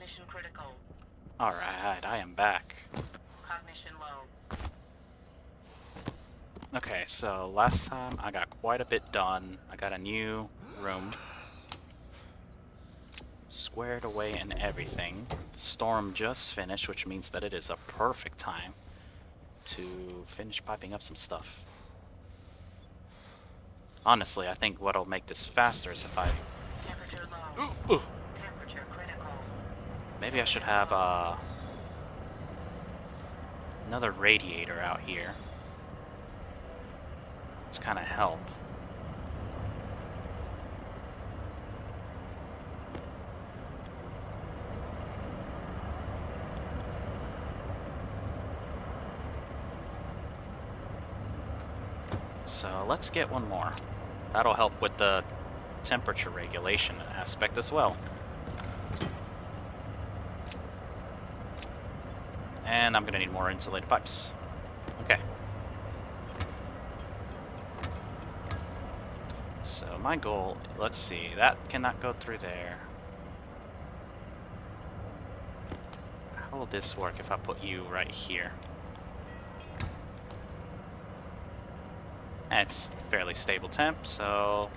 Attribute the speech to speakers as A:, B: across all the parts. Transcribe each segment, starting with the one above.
A: Cognition critical.
B: Alright, I am back.
A: Cognition low.
B: Okay, so last time I got quite a bit done. I got a new room squared away and everything. Storm just finished, which means that it is a perfect time to finish piping up some stuff. Honestly, I think what'll make this faster is if I...
A: Temperature low.
B: Ooh.
A: Temperature critical.
B: Maybe I should have another radiator out here to kind of help. So let's get one more. That'll help with the temperature regulation aspect as well. And I'm gonna need more insulated pipes. Okay. So my goal, let's see, that cannot go through there. How will this work if I put you right here? It's fairly stable temp, so...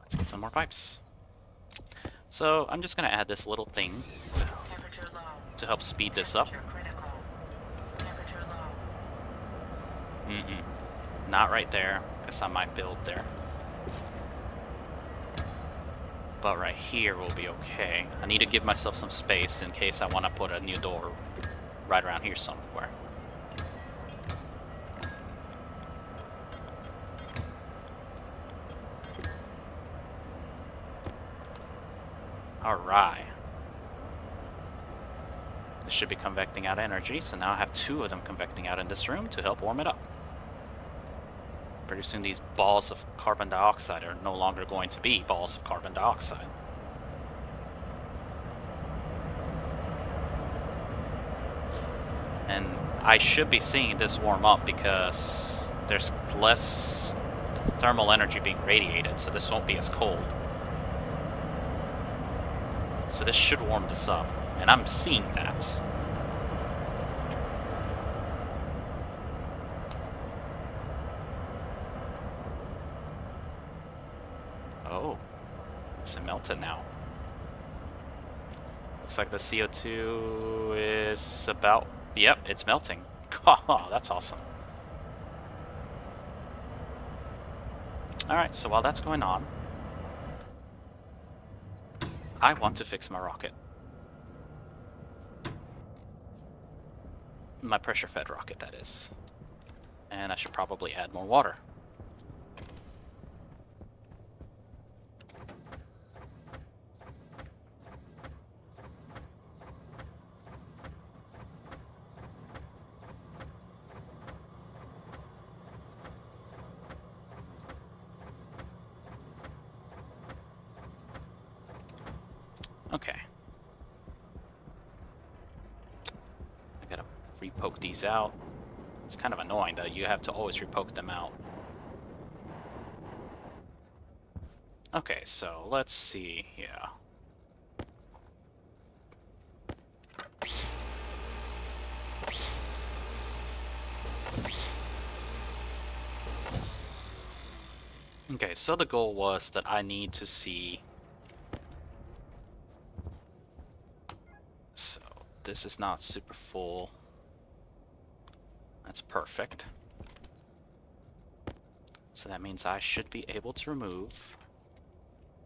B: let's get some more pipes. So I'm just gonna add this little thing to help speed this up. Not right there, because I might build there. But right here will be okay. I need to give myself some space in case I want to put a new door right around here somewhere. Alright. This should be convecting out energy, so now I have two of them convecting out in this room to help warm it up. Producing these balls of carbon dioxide are no longer going to be balls of carbon dioxide. And I should be seeing this warm up because there's less thermal energy being radiated, so this won't be as cold. So this should warm this up, and I'm seeing that. Oh, it's melted now. Looks like the CO2 is about... yep, it's melting. Oh, that's awesome. Alright, so while that's going on, I want to fix my rocket. My pressure-fed rocket, that is. And I should probably add more water. Okay. I gotta repoke these out. It's kind of annoying that you have to always repoke them out. Okay, so let's see here. Okay, so the goal was that I need to see... so this is not super full. That's perfect. So that means I should be able to remove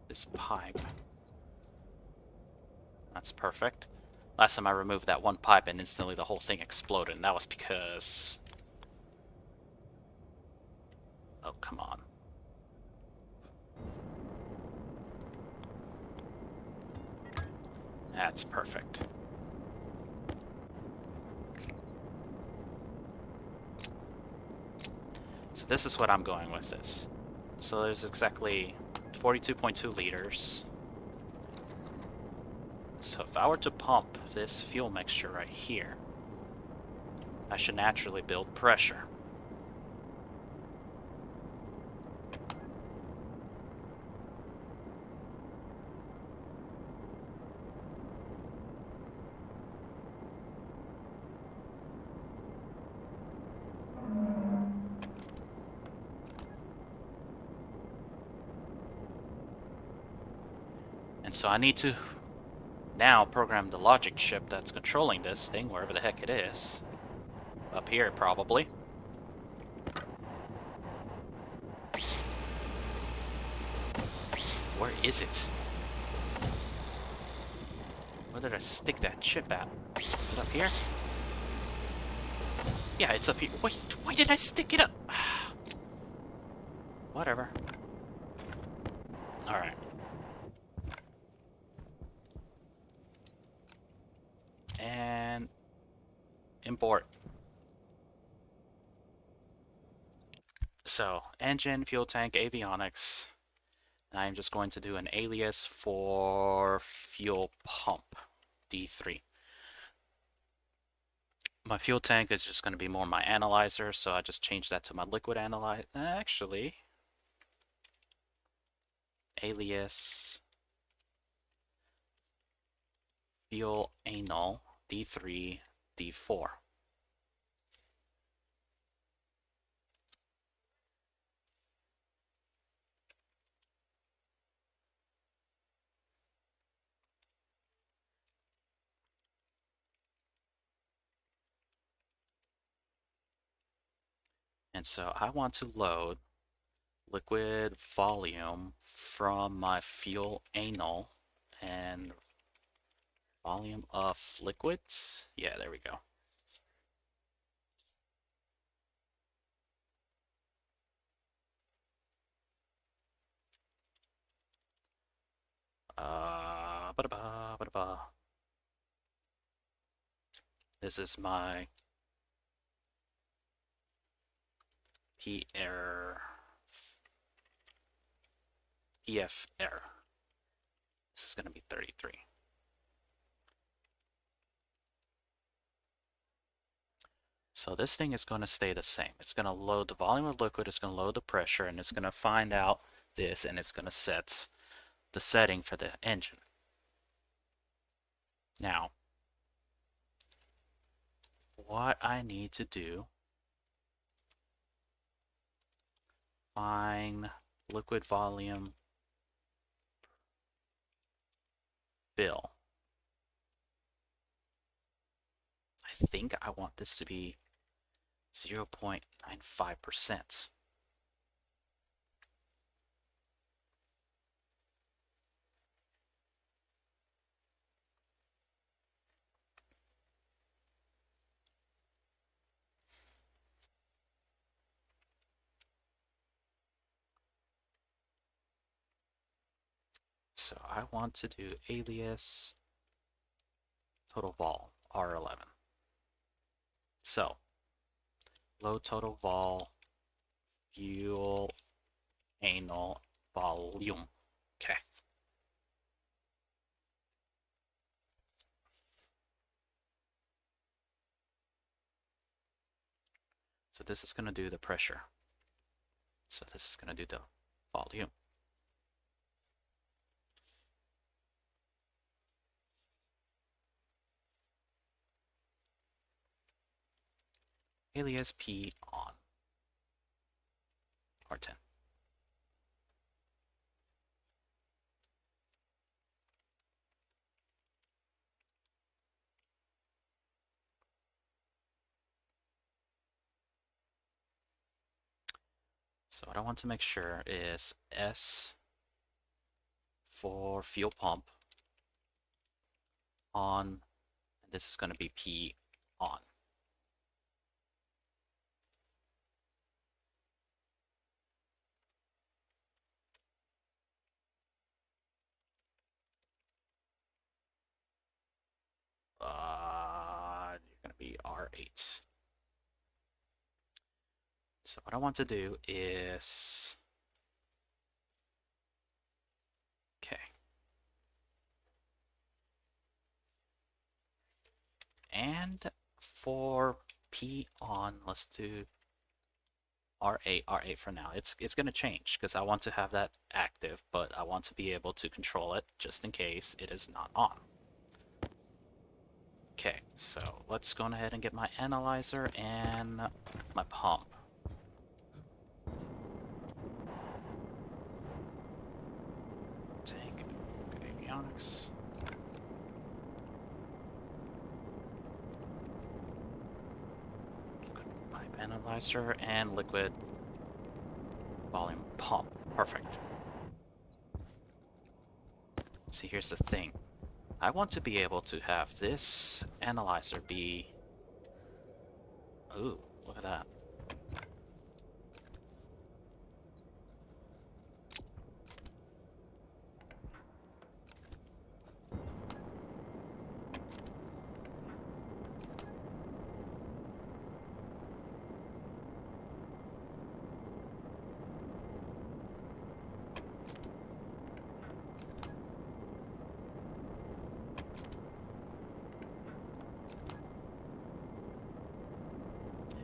B: this pipe. That's perfect. Last time I removed that one pipe and instantly the whole thing exploded, and that was because... oh, come on. That's perfect. So this is what I'm going with this. So there's exactly 42.2 liters. So if I were to pump this fuel mixture right here, I should naturally build pressure. So I need to now program the logic chip that's controlling this thing, wherever the heck it is. Up here, probably. Where is it? Where did I stick that chip at? Is it up here? Yeah, it's up here. Wait, why did I stick it up? Whatever. Alright. And import. So, engine, fuel tank, avionics. And I'm just going to do an alias for fuel pump, D3. My fuel tank is just going to be more my analyzer, so I just changed that to my liquid analyzer. Actually, alias fuel anal D3 D4. And so I want to load liquid volume from my fuel anal and volume of liquids. Yeah, there we go. Ba-da-ba. This is my P error, PF error. This is going to be 33. So this thing is going to stay the same. It's going to load the volume of liquid, it's going to load the pressure, and it's going to find out this, and it's going to set the setting for the engine. Now, what I need to do, find liquid volume fill. I think I want this to be 0.95%. So I want to do alias total vol R11. So load total vol fuel anal volume. Okay. So this is going to do the pressure. So this is going to do the volume. Alias P on R10. So what I want to make sure is S for fuel pump on, and this is going to be P on. You're going to be R8. So what I want to do is, okay. And for P on, let's do R8 for now. It's going to change because I want to have that active, but I want to be able to control it just in case it is not on. Okay, so let's go ahead and get my analyzer and my pump. Tank, electronics. Pipe analyzer and liquid volume pump. Perfect. See, here's the thing. I want to be able to have this analyzer be... Ooh, look at that.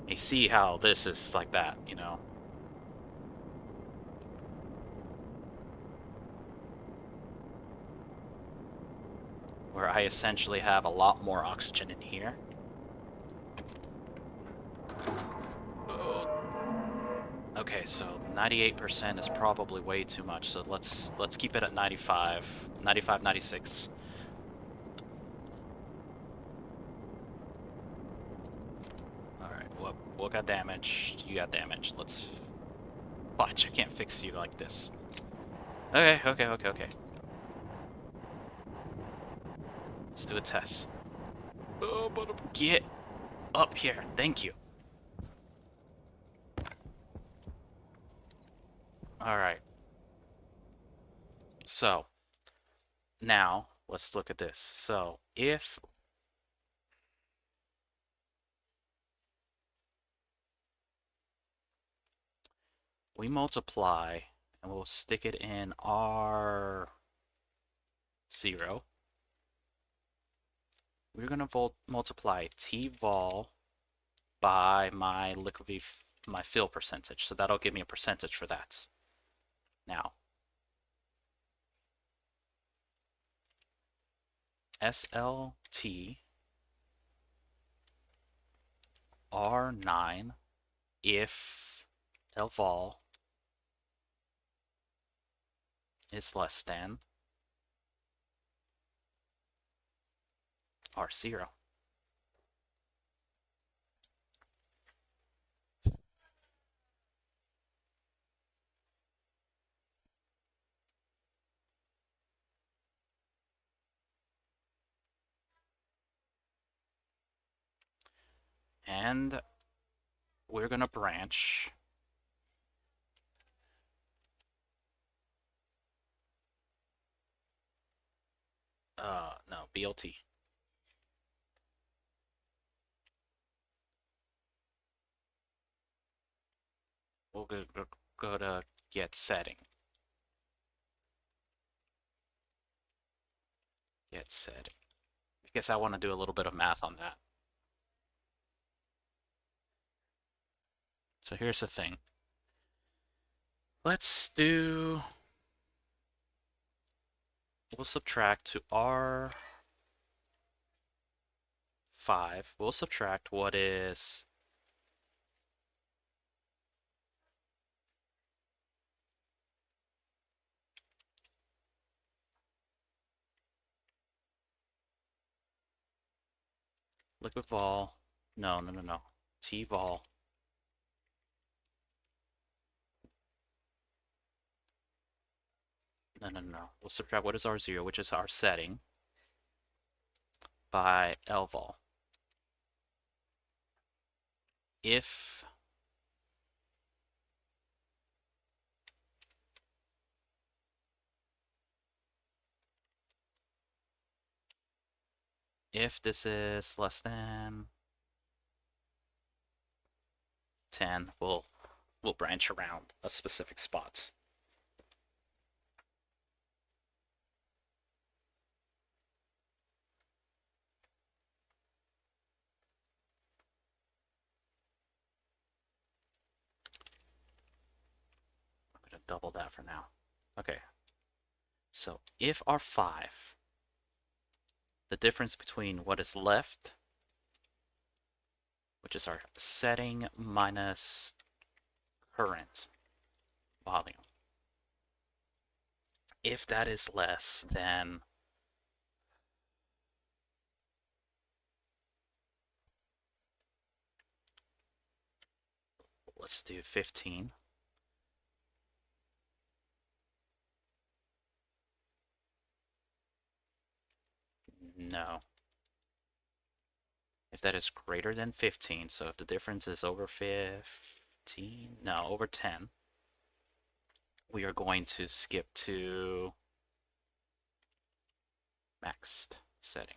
B: You see how this is like that, you know? Where I essentially have a lot more oxygen in here. Okay, so 98% is probably way too much, so let's keep it at 95, 96. Alright, what got damaged? You got damaged. Let's... Fudge, I can't fix you like this. Okay. Let's do a test. Oh, but get up here. Thank you. Alright. So, now, let's look at this. So, if we multiply, and we'll stick it in R0, we're going to multiply T-vol by my my fill percentage. So that'll give me a percentage for that. Now, SLT R9 if L-vol is less than R0. And we're going to branch no, BLT. We'll go to get setting. Get setting. I guess I want to do a little bit of math on that. So here's the thing. We'll subtract to R5. We'll subtract what is liquid vol. No. T-vol. No. We'll subtract what is R0, which is our setting, by L-vol. If this is less than 10, we'll branch around a specific spot. I'm going to double that for now. Okay. So if R5, the difference between what is left, which is our setting minus current volume, if that is less than let's do 15. No. If that is greater than 15, so if the difference is over 15, no, over 10, we are going to skip to maxed setting.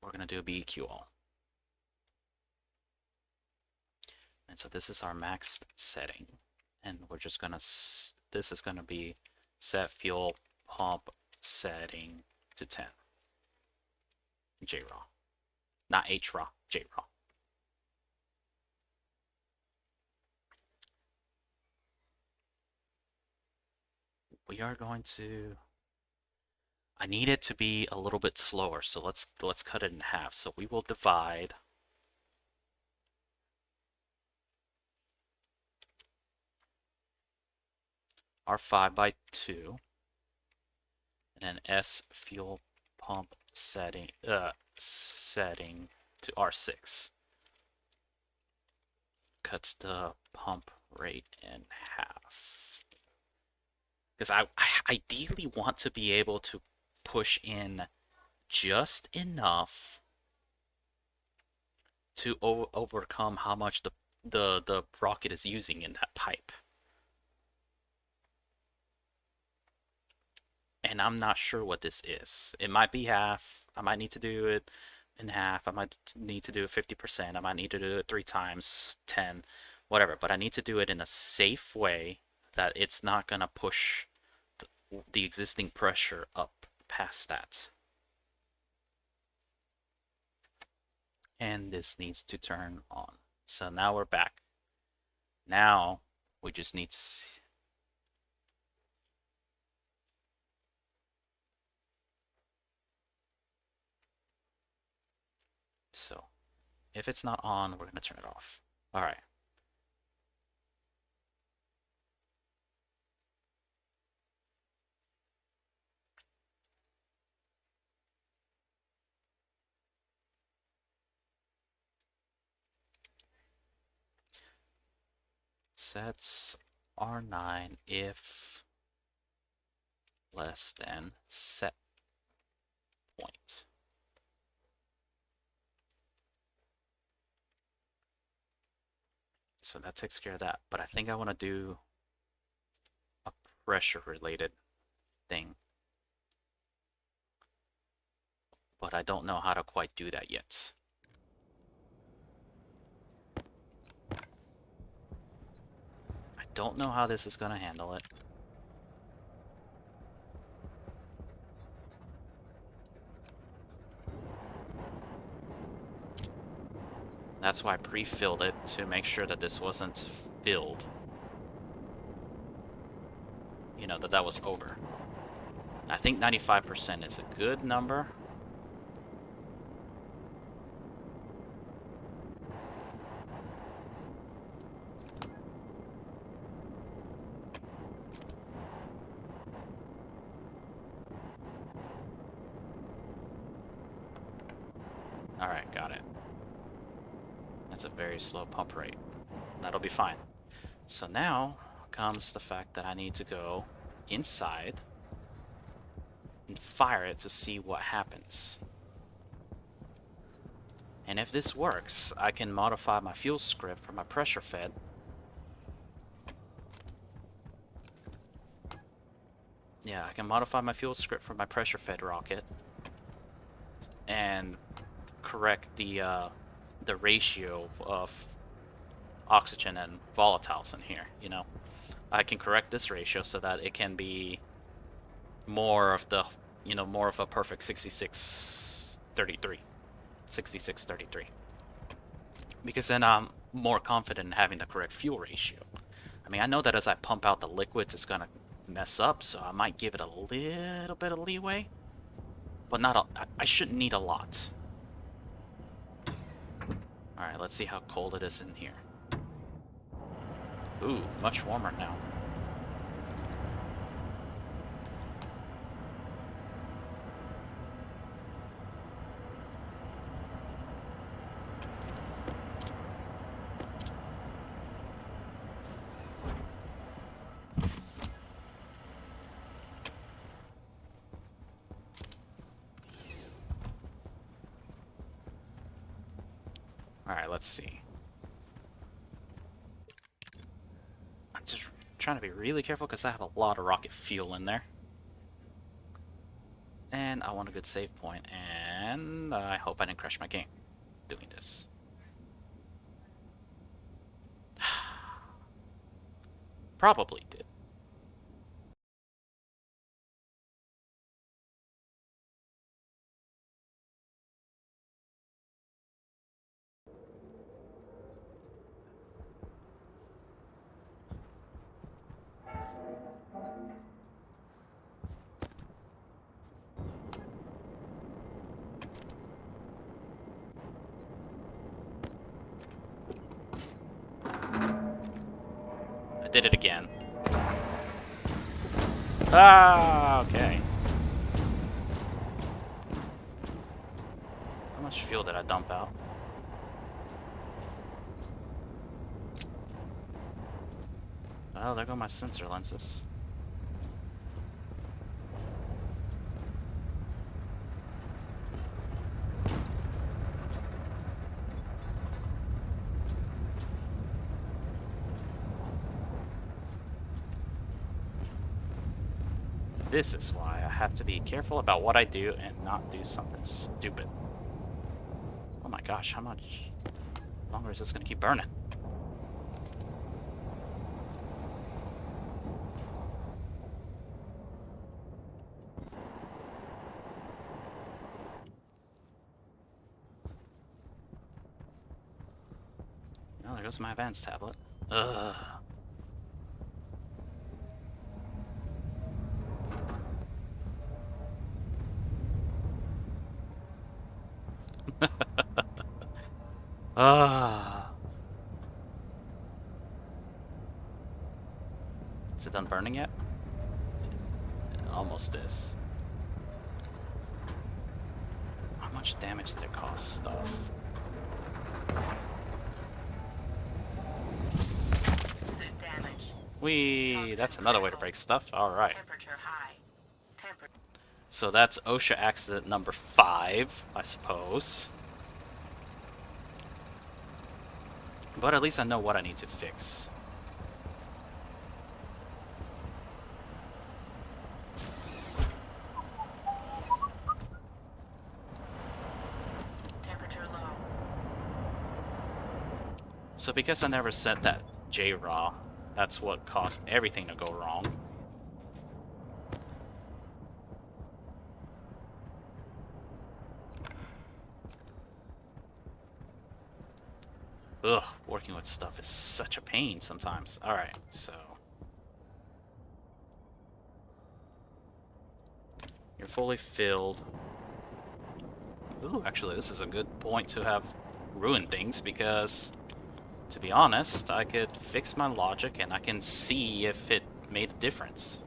B: We're going to do BEQ all. And so this is our maxed setting. And we're just going to, this is going to be set fuel pump setting to 10. JRAW. Not HRAW, JRAW. We are going to, I need it to be a little bit slower, so let's cut it in half. So we will divide our 5x2 and then S fuel pump setting setting to R6. Cuts the pump rate in half. Because I ideally want to be able to push in just enough to overcome how much the rocket is using in that pipe. And I'm not sure what this is. It might be half. I might need to do it in half. I might need to do it 50%. I might need to do it 3 times 10, whatever. But I need to do it in a safe way that it's not going to push the existing pressure up past that. And this needs to turn on. So now we're back. Now we just need to see. So if it's not on, we're going to turn it off. All right. Sets R9 if less than set point. So that takes care of that. But I think I want to do a pressure related thing. But I don't know how to quite do that yet. I don't know how this is going to handle it. That's why I pre-filled it, to make sure that this wasn't filled. You know, that was over. I think 95% is a good number. Alright, got it. That's a very slow pump rate. That'll be fine. So now comes the fact that I need to go inside and fire it to see what happens. And if this works, I can modify my fuel script for my pressure fed. Yeah, I can modify my fuel script for my pressure fed rocket and correct the ratio of oxygen and volatiles in here, you know. I can correct this ratio so that it can be more of the, you know, more of a perfect 66-33. 66-33. Because then I'm more confident in having the correct fuel ratio. I mean, I know that as I pump out the liquids, it's gonna mess up, so I might give it a little bit of leeway. But not I shouldn't need a lot. Alright, let's see how cold it is in here. Ooh, much warmer now. Alright, let's see. I'm just trying to be really careful because I have a lot of rocket fuel in there. And I want a good save point, and I hope I didn't crash my game doing this. Probably did. I did it again. Ah, okay. How much fuel did I dump out? Oh, there go my sensor lenses. This is why I have to be careful about what I do and not do something stupid. Oh my gosh, how much longer is this gonna keep burning? Oh, there goes my advanced tablet. Ugh. Ah. Is it done burning yet? It almost is. How much damage did it cause stuff?
A: Suit damage.
B: Whee! That's another way to break stuff. Alright.
A: Temperature high. Temperature.
B: So that's OSHA accident number 5, I suppose. But at least I know what I need to fix.
A: Temperature low.
B: So because I never set that JRAW, that's what caused everything to go wrong. Ugh, working with stuff is such a pain sometimes. Alright, so... You're fully filled. Ooh, actually, this is a good point to have ruined things, because, to be honest, I could fix my logic and I can see if it made a difference.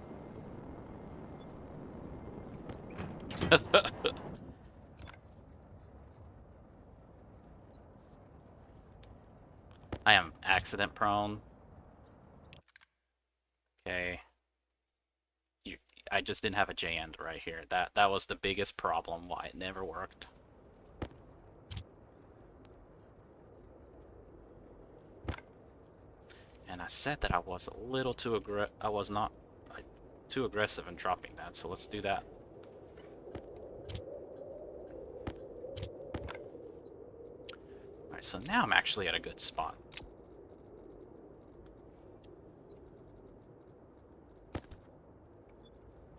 B: I am accident prone. Okay. I just didn't have a J-end right here. That was the biggest problem why it never worked. And I said that I was a little too too aggressive in dropping that, so let's do that. Alright, so now I'm actually at a good spot.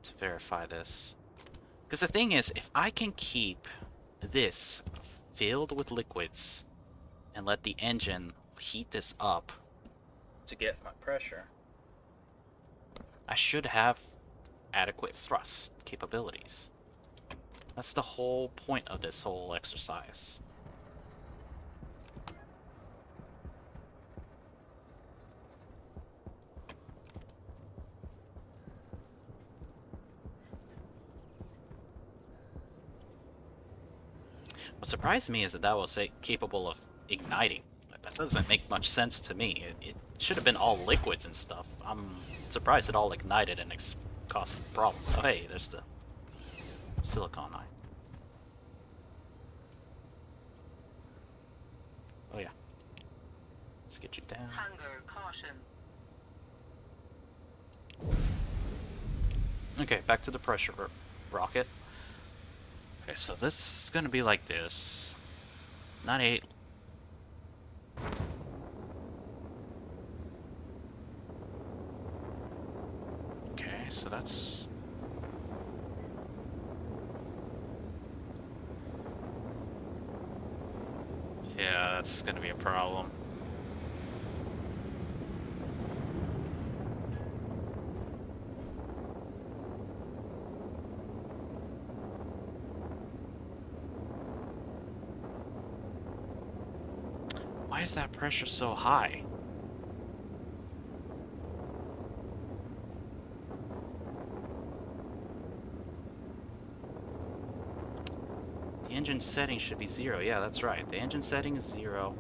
B: To verify this. Because the thing is, if I can keep this filled with liquids and let the engine heat this up to get my pressure, I should have adequate thrust capabilities. That's the whole point of this whole exercise. What surprised me is that that was capable of igniting. That doesn't make much sense to me. It should have been all liquids and stuff. I'm surprised it all ignited and caused problems. Oh hey, there's the silicon eye. Oh Let's get you down.
A: Hunger caution.
B: Okay, back to the pressure rocket. Okay, so this is gonna be like this. 98. Okay, so that's... Yeah, that's gonna be a problem. Why is that pressure so high? The engine setting should be 0. Yeah, that's right. The engine setting is 0.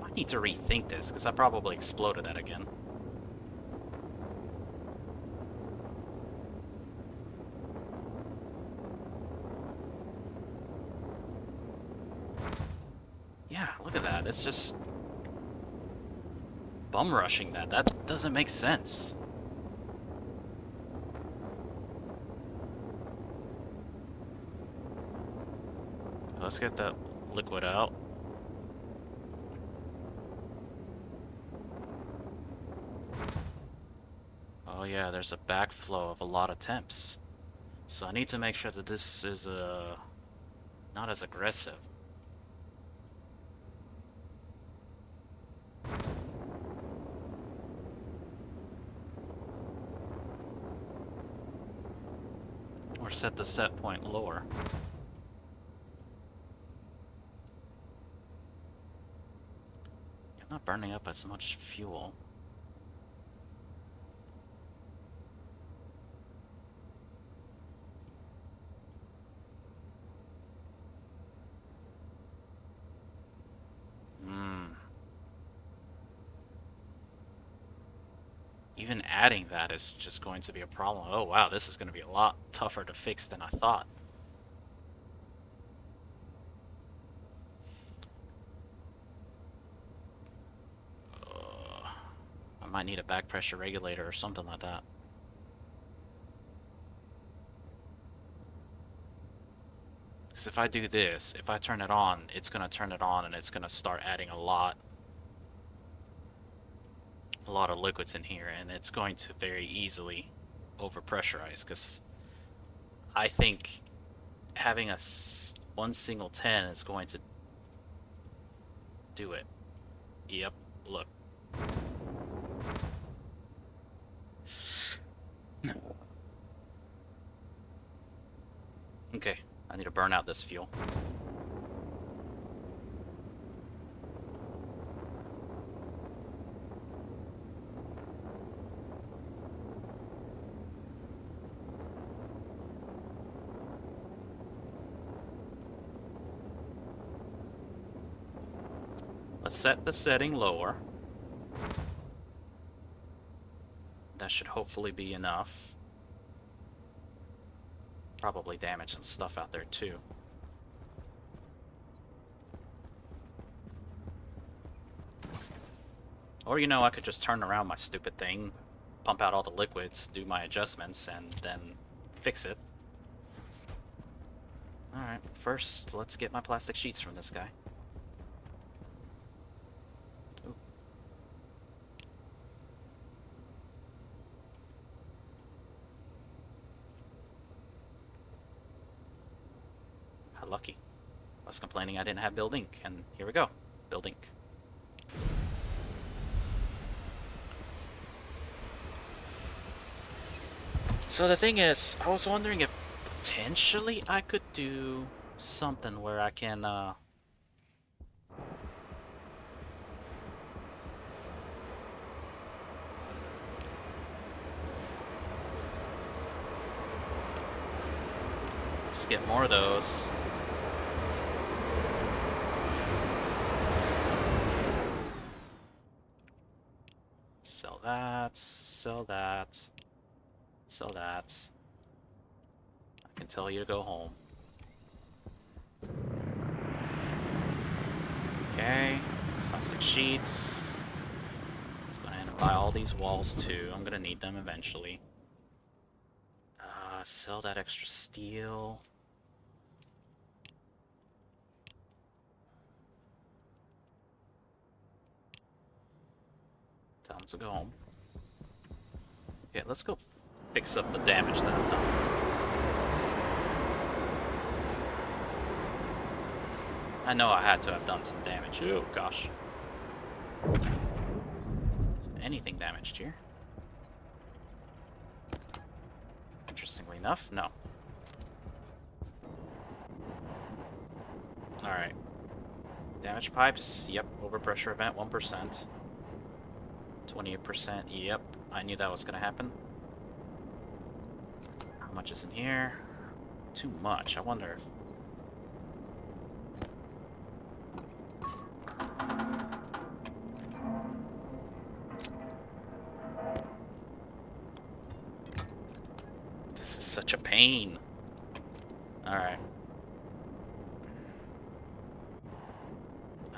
B: I need to rethink this, because I probably exploded that again. Yeah, look at that. It's just bum rushing that. That doesn't make sense. Let's get that liquid out. Oh yeah, there's a backflow of a lot of temps. So I need to make sure that this is not as aggressive. Or set the set point lower. I'm not burning up as much fuel. Even adding that is just going to be a problem. Oh wow, this is going to be a lot tougher to fix than I thought. I might need a back pressure regulator or something like that. Because if I do this, if I turn it on, it's going to turn it on and it's going to start adding a lot of liquids in here, and it's going to very easily overpressurize, because I think having one single 10 is going to do it. Yep, look. Okay, I need to burn out this fuel. Let's set the setting lower. That should hopefully be enough. Probably damage some stuff out there too. Or, you know, I could just turn around my stupid thing, pump out all the liquids, do my adjustments, and then fix it. Alright, first, let's get my plastic sheets from this guy. Ooh. How lucky. I was complaining I didn't have build ink, and here we go. Build ink. So the thing is, I was wondering if potentially I could do something where I can, Let's get more of those. Sell that, sell that, sell that. I can tell you to go home. Okay, plastic sheets. Let's go ahead and buy all these walls too. I'm gonna need them eventually. Sell that extra steel. Time to go home. Okay, let's go fix up the damage that I've done. I know I had to have done some damage. Oh, gosh. Is anything damaged here? Interestingly enough, no. Alright. Damaged pipes, yep. Overpressure event, 1%. 28%, yep. I knew that was gonna happen. How much is in here? Too much. I wonder if... This is such a pain. Alright.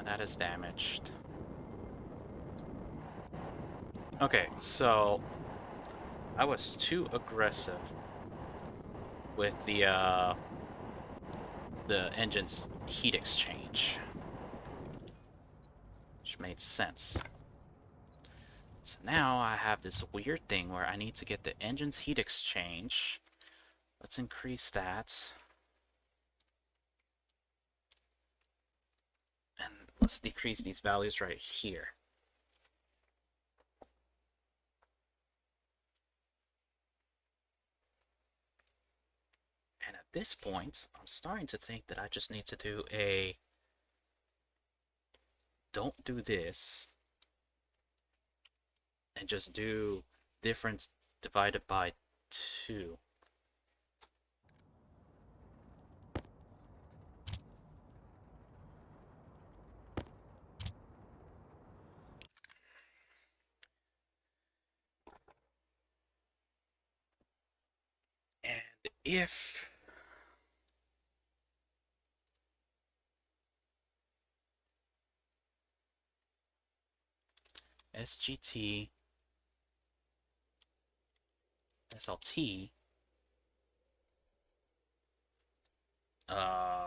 B: That is damaged. Okay, so I was too aggressive with the engine's heat exchange, which made sense. So now I have this weird thing where I need to get the engine's heat exchange. Let's increase that. And let's decrease these values right here. And at this point, I'm starting to think that I just need to do a don't do this and just do difference divided by 2. And if SGT SLT,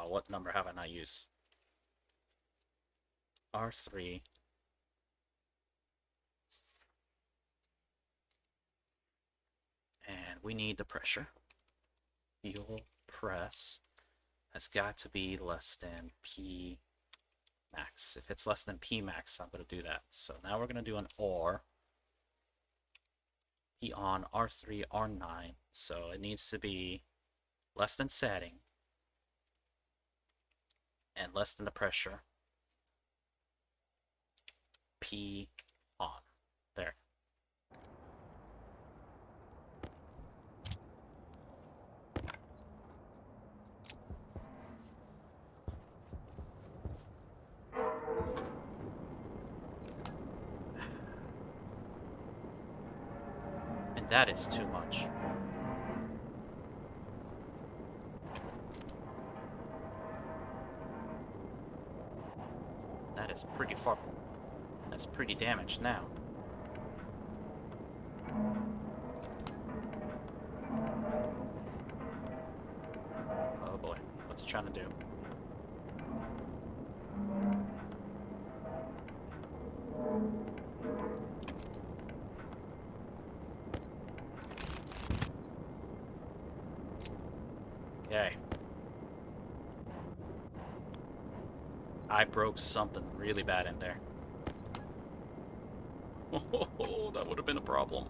B: what number have I not used? R3. And we need the pressure. Fuel press has got to be less than P max. If it's less than P max, I'm going to do that. So now we're going to do an OR. P on R3, R9. So it needs to be less than setting and less than the pressure. P on. There. And that is too much. That is pretty far. That's pretty damaged now. Oh boy, what's it trying to do? Okay. I broke something really bad in there. Oh, that would have been a problem.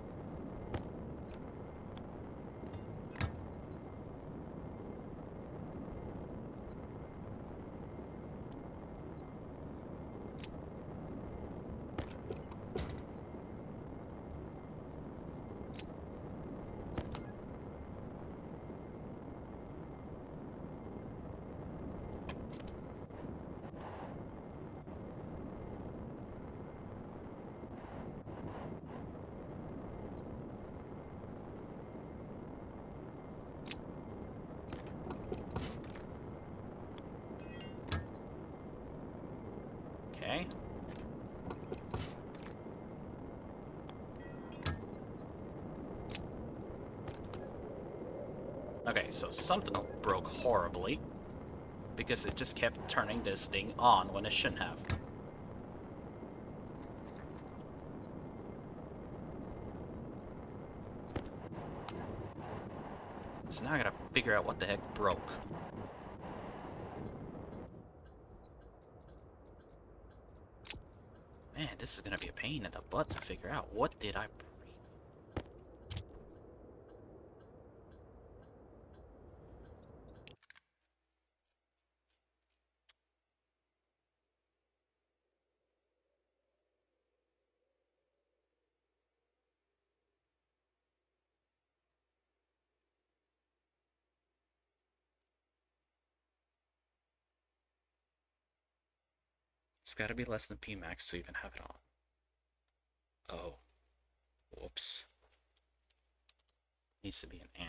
B: Okay, so something broke horribly because it just kept turning this thing on when it shouldn't have. So now I gotta figure out what the heck broke. Man, this is gonna be a pain in the butt to figure out. What did I break? It's gotta be less than Pmax to even have it on. Oh. Whoops. Needs to be an and.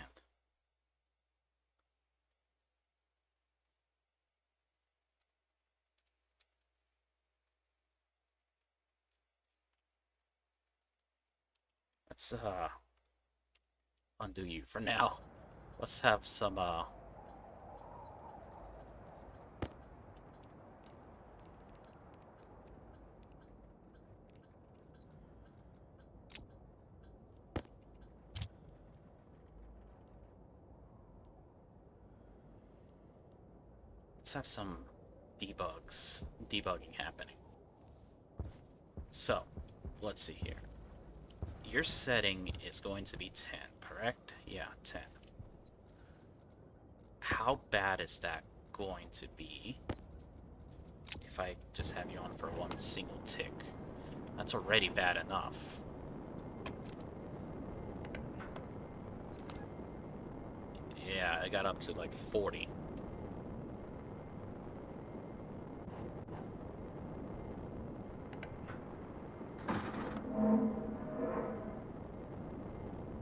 B: Let's undo you for now. Let's have some debugging happening. So, let's see here. Your setting is going to be 10, correct? Yeah, 10. How bad is that going to be if I just have you on for one single tick? That's already bad enough. Yeah, I got up to like 40.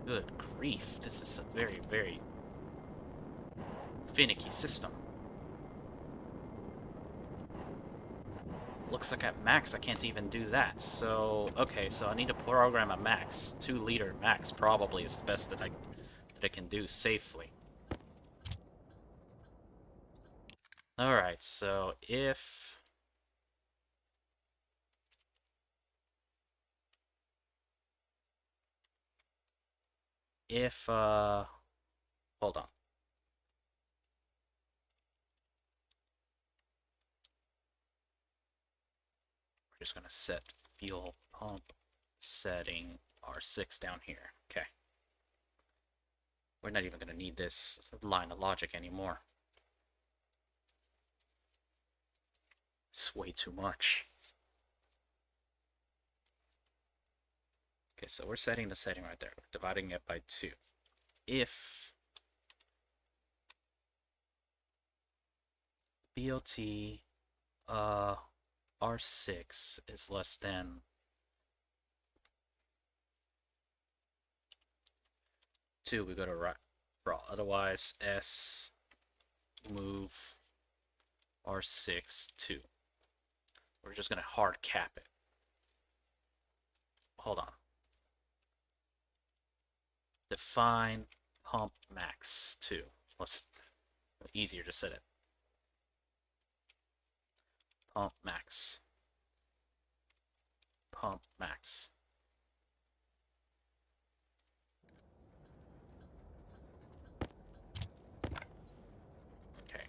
B: Good grief, this is a very, very finicky system. Looks like at max I can't even do that. So, okay, so I need to program a max. 2-liter max probably is the best that I can do safely. Alright, so if hold on. We're just gonna set fuel pump setting R6 down here. Okay. We're not even gonna need this line of logic anymore. It's way too much. Okay, so we're setting the setting right there. We're dividing it by 2. If BOT R6 is less than 2, we go to right. Otherwise, S move R6 2. We're just gonna hard cap it. Hold on. Define pump max 2. Let's easier to set it. Pump max. Pump max. Okay.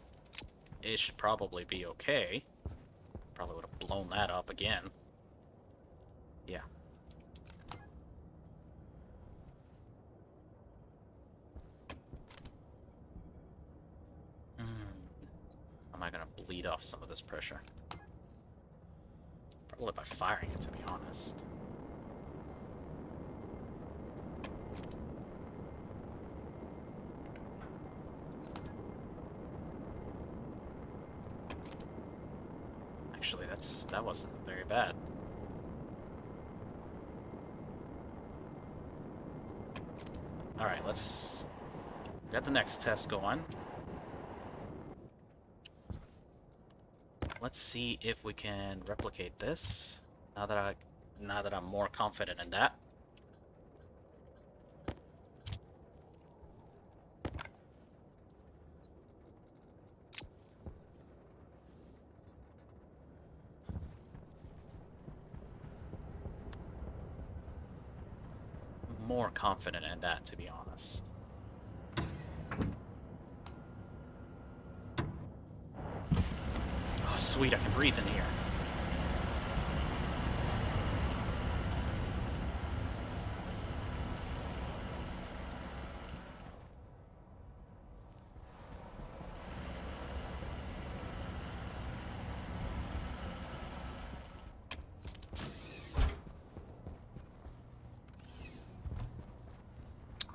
B: It should probably be okay. Probably would have blown that up again. Yeah. Am I gonna bleed off some of this pressure? Probably by firing it, to be honest. Actually, that wasn't very bad. Alright, let's get the next test going. Let's see if we can replicate this. Now that I'm more confident in that. more confident in that, to be honest. Oh, sweet, I can breathe in here.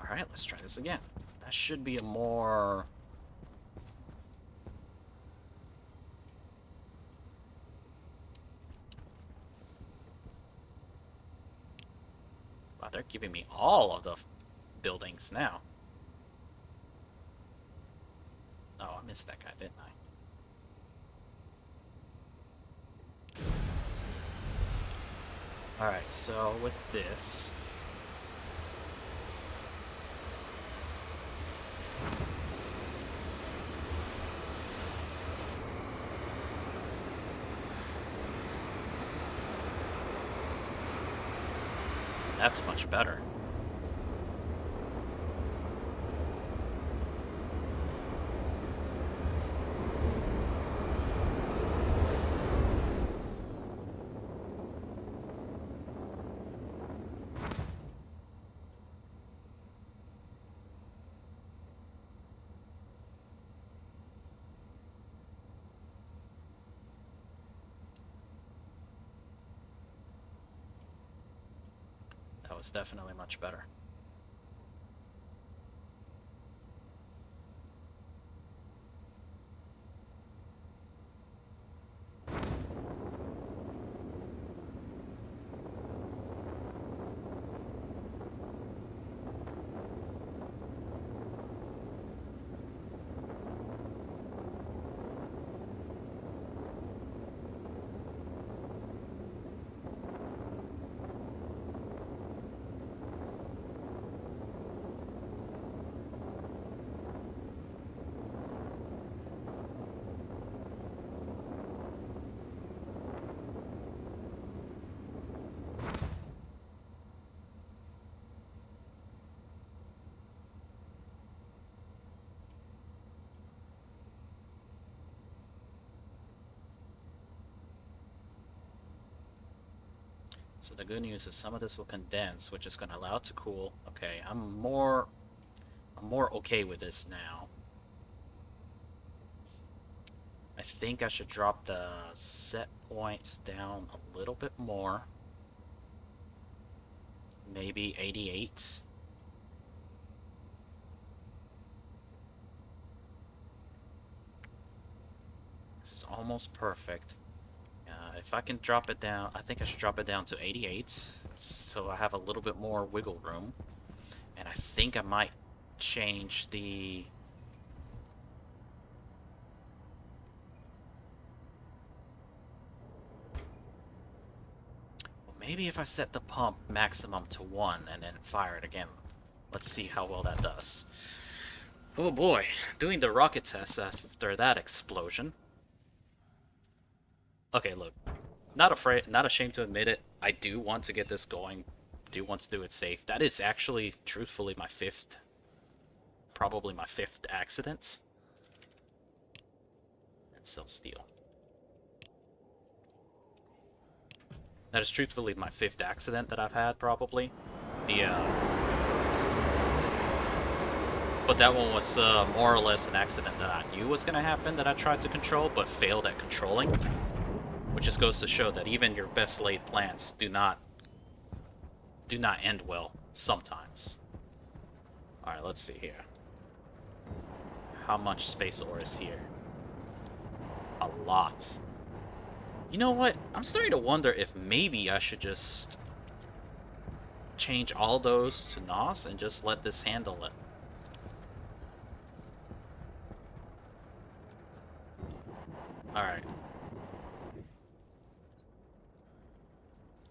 B: Alright, let's try this again. That should be a more... Wow, they're giving me all of the buildings now. Oh, I missed that guy, didn't I? Alright, so with this... That's much better. That was definitely much better. So the good news is some of this will condense, which is going to allow it to cool. Okay, I'm more okay with this now. I think I should drop the set point down a little bit more. Maybe 88. This is almost perfect. If I can drop it down, I think I should drop it down to 88, so I have a little bit more wiggle room. And I think I might change the... Well, maybe if I set the pump maximum to 1 and then fire it again. Let's see how well that does. Oh boy, doing the rocket test after that explosion. Okay, look. Not ashamed to admit it. I do want to get this going. Do want to do it safe. That is actually, truthfully, my probably my fifth accident. And sell steel. That is truthfully my fifth accident that I've had, probably. But that one was more or less an accident that I knew was going to happen, that I tried to control, but failed at controlling. Which just goes to show that even your best laid plans do not end well sometimes. Alright, let's see here. How much space ore is here? A lot. You know what? I'm starting to wonder if maybe I should just change all those to NOS and just let this handle it. Alright.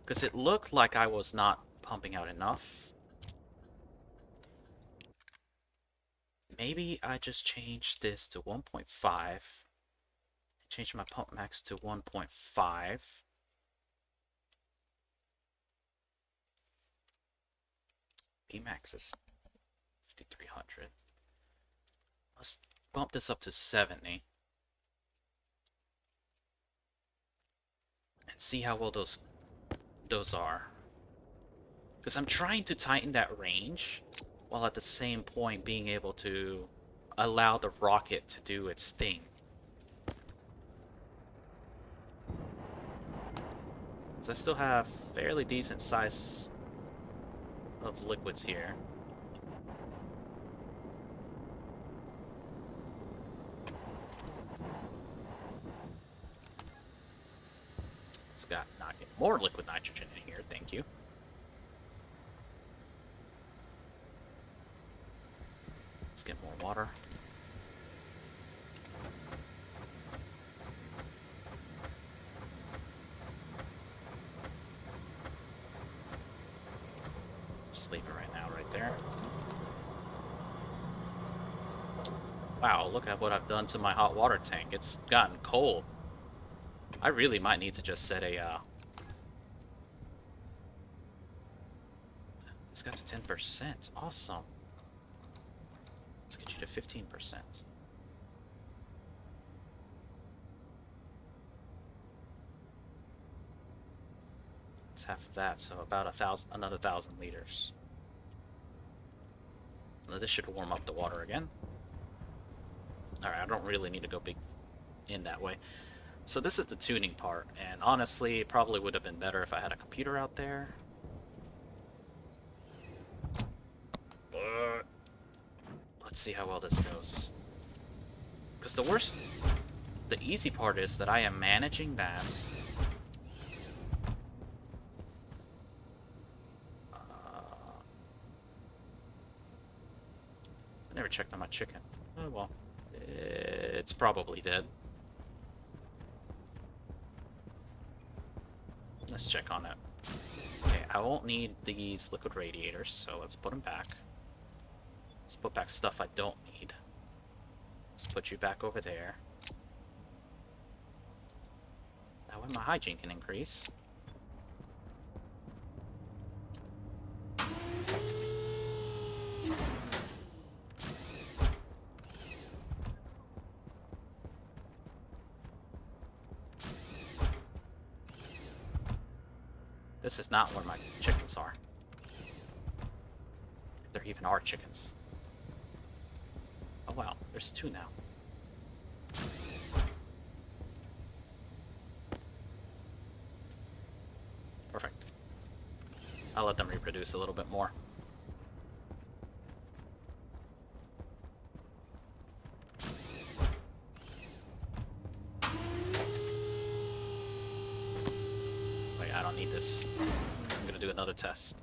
B: Because it looked like I was not pumping out enough. Maybe I just change this to 1.5. Change my pump max to 1.5. Pmax is 5300. Let's bump this up to 70 and see how well those are. Because I'm trying to tighten that range while at the same point being able to allow the rocket to do its thing. So I still have fairly decent size of liquids here. It's got not get more liquid nitrogen in here, thank you. Let's get more water. Just leave it right now, right there. Wow, look at what I've done to my hot water tank. It's gotten cold. I really might need to just set a, It's got to 10%. Awesome. Let's get you to 15%. It's half of that, so about another 1,000 liters. Now this should warm up the water again. Alright, I don't really need to go big in that way. So this is the tuning part, and honestly, it probably would have been better if I had a computer out there. But let's see how well this goes. Because the easy part is that I am managing that. I never checked on my chicken. Oh well, it's probably dead. Let's check on it. Okay, I won't need these liquid radiators, so let's put them back. Let's put back stuff I don't need. Let's put you back over there. That way my hygiene can increase. This is not where my chickens are. If there even are chickens. Oh wow, there's 2 now. Perfect. I'll let them reproduce a little bit more. Wait, I don't need this. I'm gonna do another test.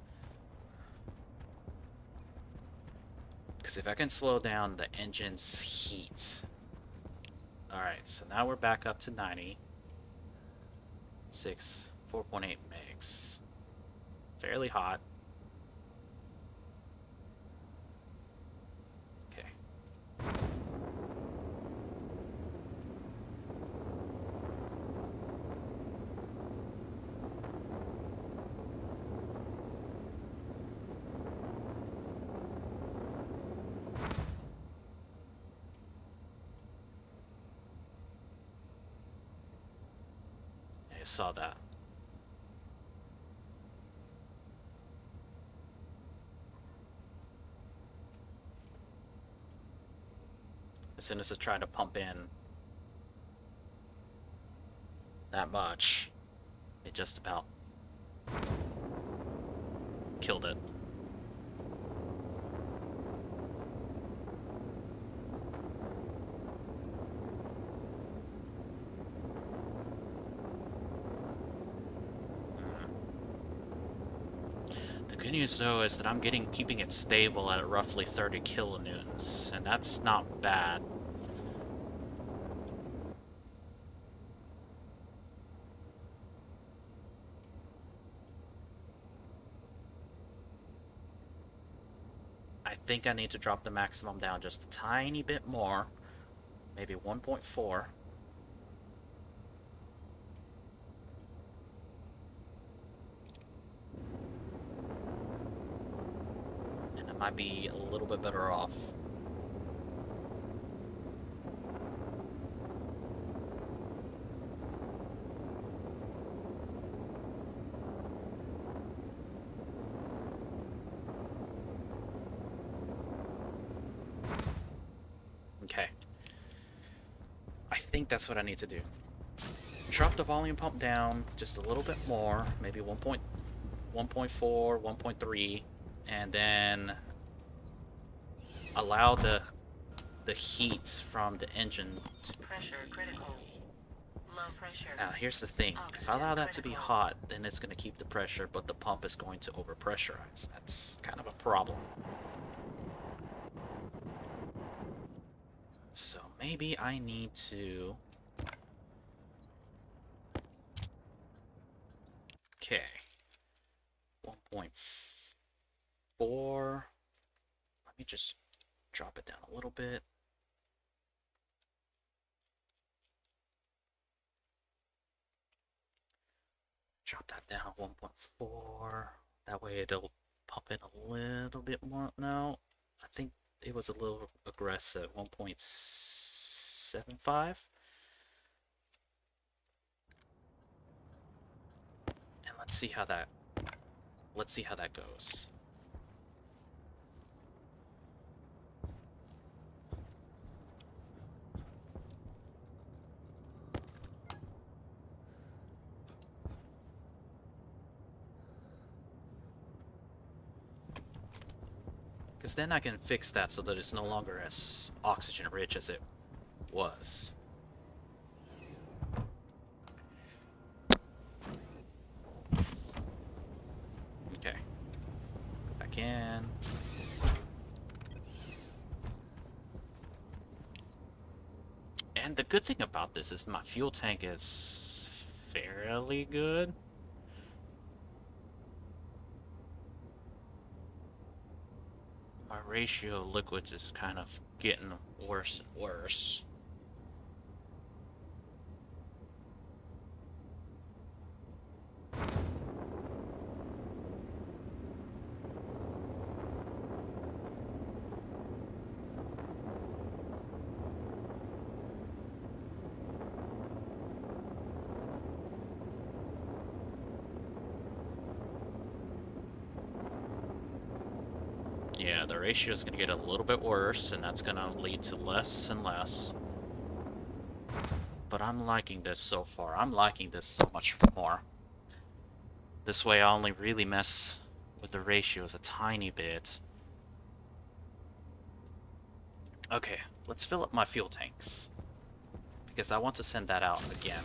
B: Because if I can slow down the engine's heat. Alright, so now we're back up to 90. 4.8 megs. Fairly hot. Okay. I saw that. As soon as I try to pump in that much, it just about killed it. The good news though is that I'm keeping it stable at roughly 30 kilonewtons, and that's not bad. I think I need to drop the maximum down just a tiny bit more, maybe 1.4. might be a little bit better off. Okay. I think that's what I need to do. Drop the volume pump down just a little bit more, maybe 1.4, 1.3, and then allow the heat from the engine to...
A: Pressure critical. Low pressure.
B: Now, here's the thing. If I allow that to be hot, then it's going to keep the pressure, but the pump is going to overpressurize. That's kind of a problem. So maybe I need to... Okay. 1.4. Let me just drop it down a little bit. Drop that down 1.4. That way it'll pump in a little bit more. No, I think it was a little aggressive. 1.75. And let's see how that goes. Because then I can fix that so that it's no longer as oxygen rich as it was. Okay. Go back in. And the good thing about this is my fuel tank is fairly good. My ratio of liquids is kind of getting worse and worse. Yeah, the ratio is going to get a little bit worse, and that's going to lead to less and less. But I'm liking this so far. I'm liking this so much more. This way I only really mess with the ratios a tiny bit. Okay, let's fill up my fuel tanks, because I want to send that out again.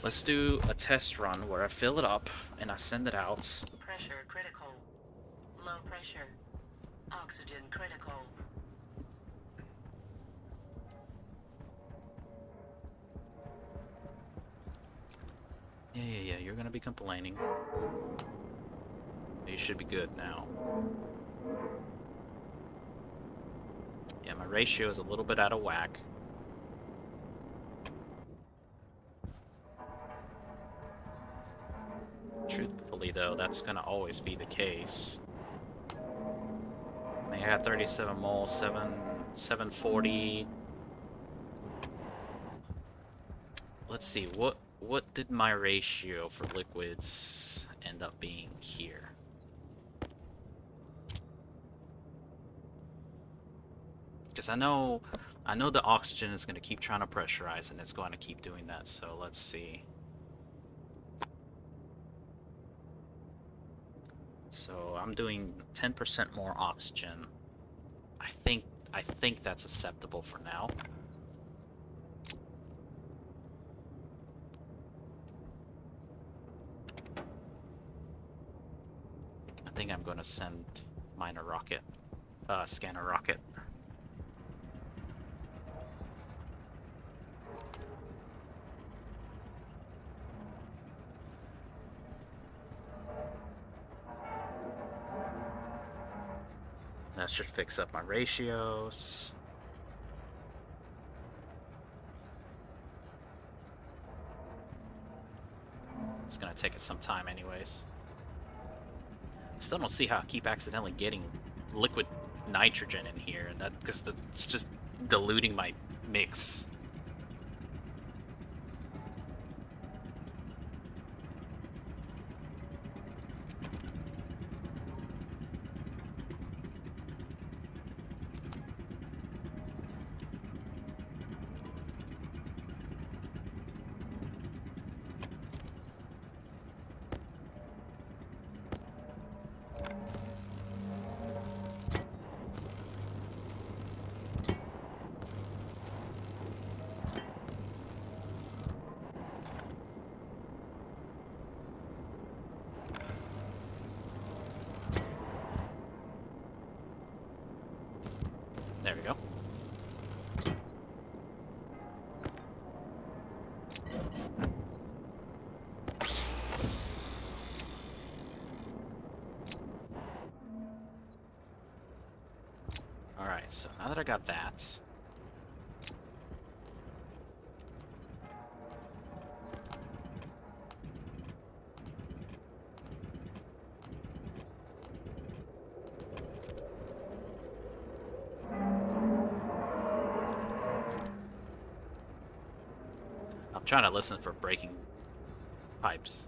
B: Let's do a test run where I fill it up and I send it out.
A: Pressure critical. Low pressure. Oxygen critical.
B: Yeah, you're gonna be complaining. You should be good now. Yeah, my ratio is a little bit out of whack. Truthfully, though, that's gonna always be the case. I got 37 moles, 740. Let's see, what did my ratio for liquids end up being here? Because I know the oxygen is going to keep trying to pressurize, and it's going to keep doing that. So let's see. So I'm doing 10% more oxygen. I think that's acceptable for now. I think I'm going to send mine a rocket, scanner rocket. That should fix up my ratios. It's gonna take us some time anyways. Still don't see how I keep accidentally getting liquid nitrogen in here, and that because it's just diluting my mix. There we go. Alright, so now that I got that... I'm trying to listen for breaking pipes.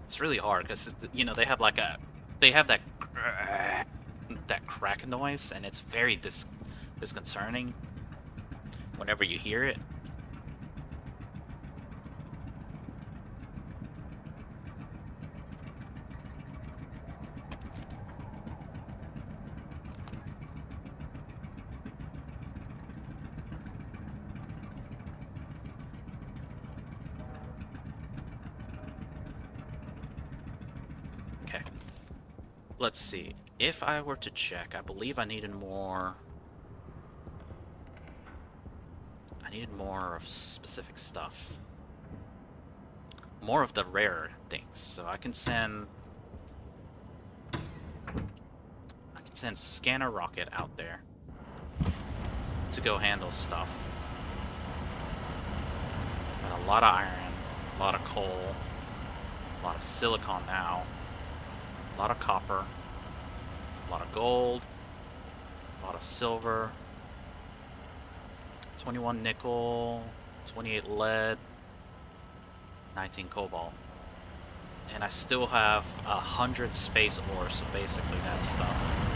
B: It's really hard because, you know, they have like a, they have that crack noise, and it's very disconcerting whenever you hear it. Okay. Let's see. If I were to check, I believe I needed more... I needed more of specific stuff. More of the rare things. So I can send... Scanner Rocket out there to go handle stuff. Got a lot of iron, a lot of coal, a lot of silicon now, a lot of copper, a lot of gold, a lot of silver, 21 nickel, 28 lead, 19 cobalt. And I still have 100 space ores, so basically that stuff.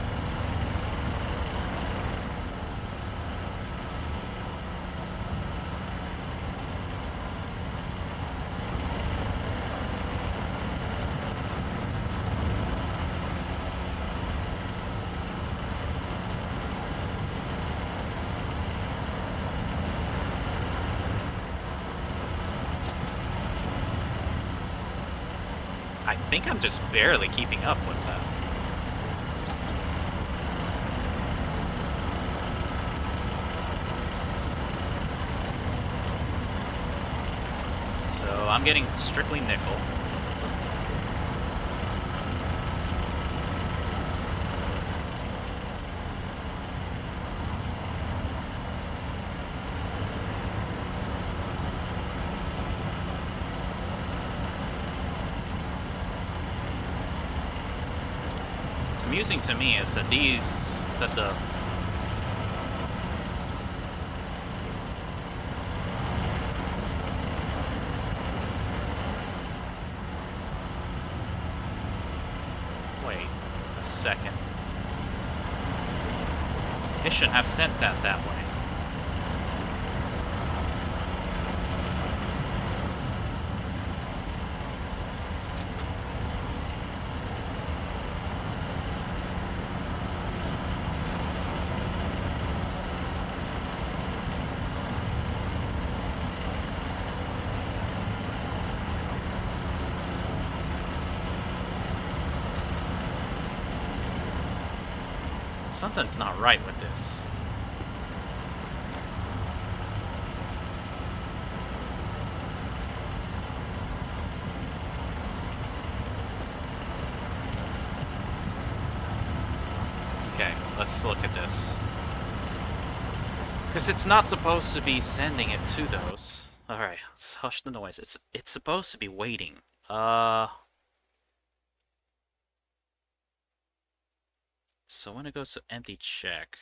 B: I think I'm just barely keeping up with that. So I'm getting strictly nickel. Amusing to me is that wait a second. It shouldn't have sent that way. Something's not right with this. let's look at this. Because it's not supposed to be sending it to those. Alright, let's hush the noise. It's supposed to be waiting. So when it goes to empty check.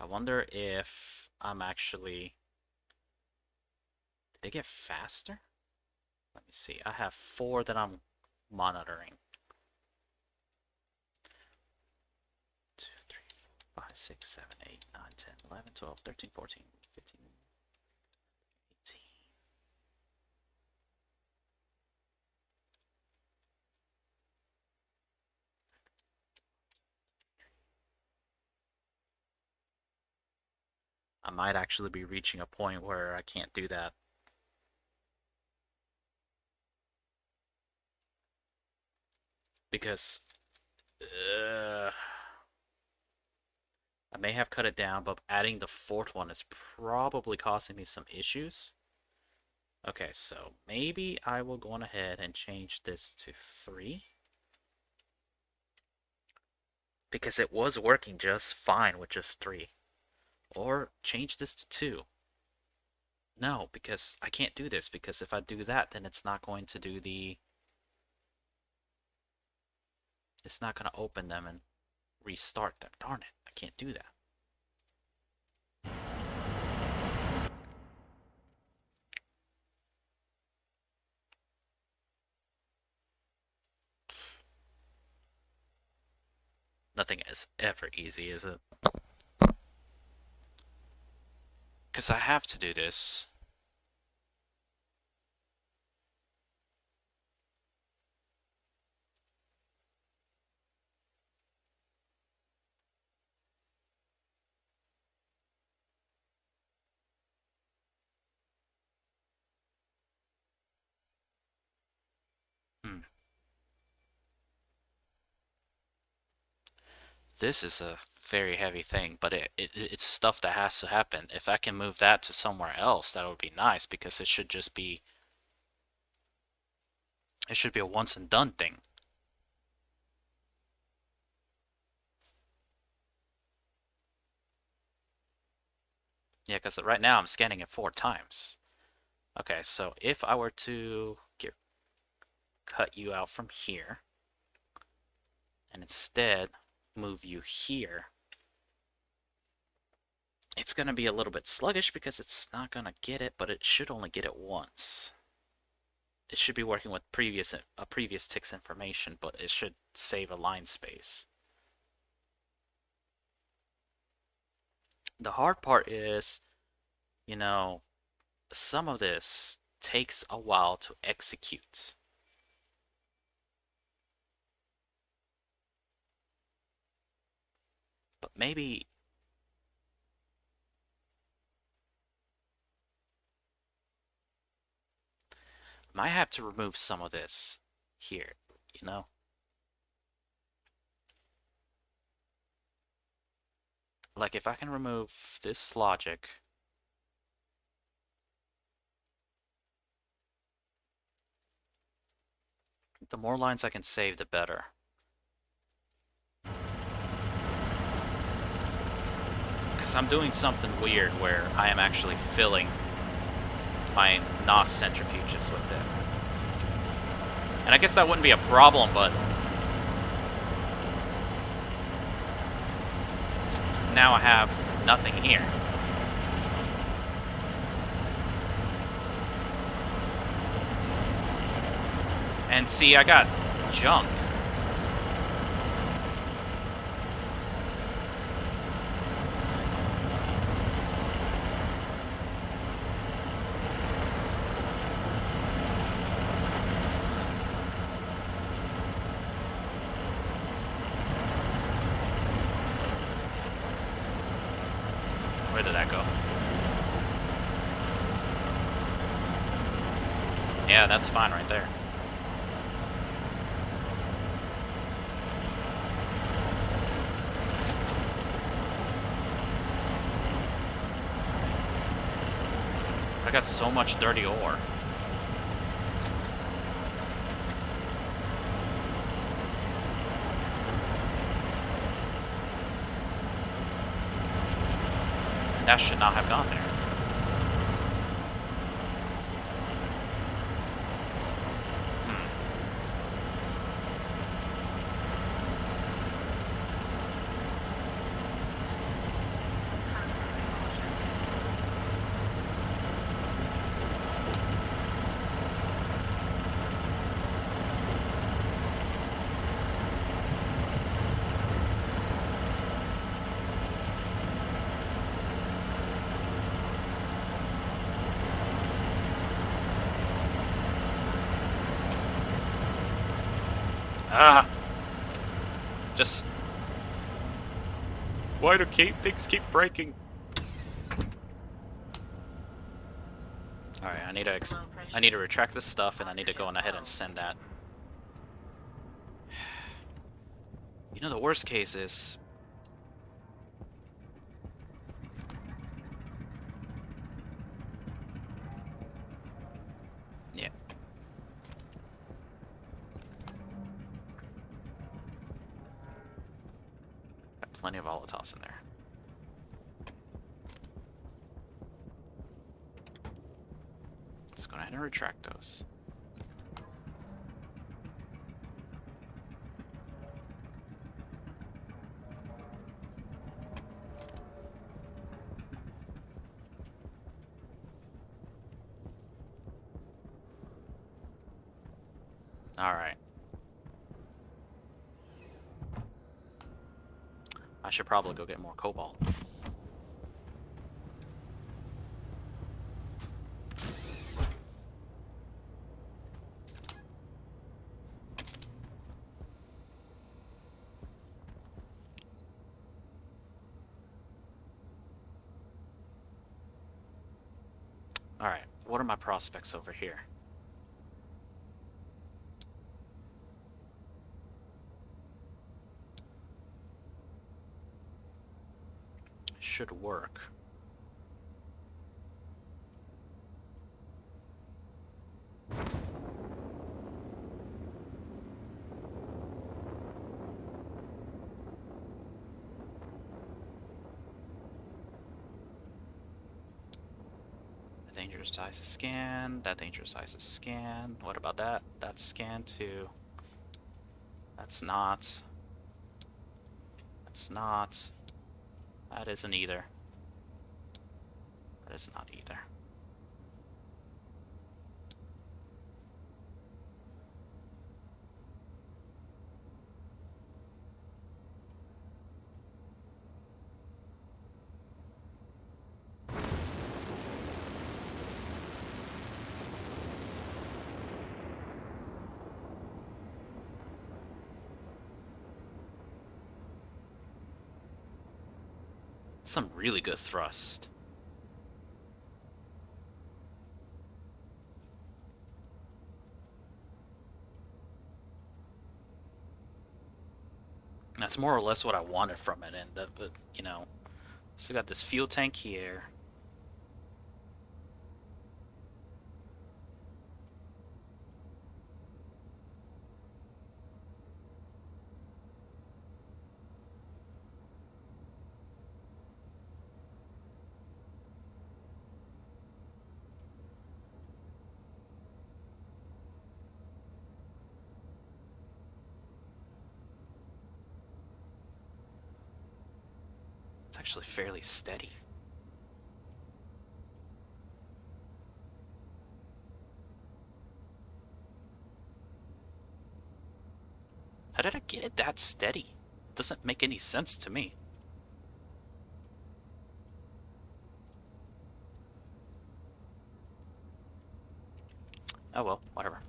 B: I wonder if I'm actually... Did it get faster? Let me see. I have 4 that I'm monitoring. 2, 3, 4, 5, 6, 7, 8, 9, 10, 11, 12, 13, 14, 15, 18. I might actually be reaching a point where I can't do that. Because I may have cut it down, but adding the 4th one is probably causing me some issues. Okay, so maybe I will go on ahead and change this to 3. Because it was working just fine with just 3. Or change this to 2. No, because I can't do this, because if I do that, then it's not going to do the... It's not going to open them and restart them. Darn it, I can't do that. Nothing is ever easy, is it? Because I have to do this. This is a very heavy thing, but it's stuff that has to happen. If I can move that to somewhere else, that would be nice, because it should just be... It should be a once and done thing. Yeah, because right now I'm scanning it 4 times. Okay, so if I were to cut you out from here, and instead move you here, it's going to be a little bit sluggish because it's not going to get it, but it should only get it once. It should be working with a previous tick's information, but it should save a line space. The hard part is, you know, some of this takes a while to execute. But maybe... I might have to remove some of this here, you know? Like, if I can remove this logic... The more lines I can save, the better. Because I'm doing something weird where I am actually filling my NOS centrifuges with it. And I guess that wouldn't be a problem, but... Now I have nothing here. And see, I got junk. Where did that go? Yeah, that's fine right there. I got so much dirty ore. That should not have gone there. Ah! Just... Why do things keep breaking? Alright, I need to retract this stuff, and I need to go on ahead and send that. You know, the worst case is... Yeah. Got plenty of volatiles in there. Let's go ahead and retract those. Alright. I should probably go get more cobalt. Alright, what are my prospects over here? Should work. The dangerous size is scanned. That dangerous size is scanned. What about that? That's scanned too. That's not. That's not. That isn't either. That is not either. Some really good thrust. That's more or less what I wanted from it, and you know, still got this fuel tank here. It's actually fairly steady. How did I get it that steady? It doesn't make any sense to me. Oh well, whatever.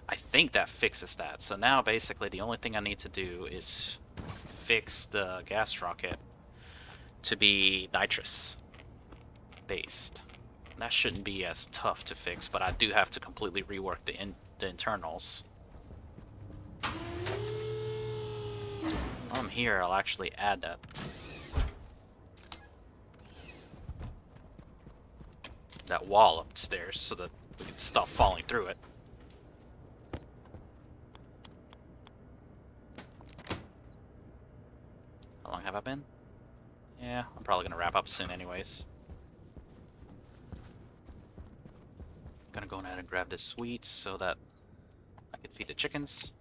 B: I think that fixes that. So now basically the only thing I need to do is fix the gas rocket to be nitrous based. That shouldn't be as tough to fix, but I do have to completely rework the internals. While I'm here, I'll actually add that wall upstairs so that we can stop falling through it. How long have I been? Yeah, I'm probably gonna wrap up soon anyways. Gonna go ahead and grab the sweets so that I can feed the chickens.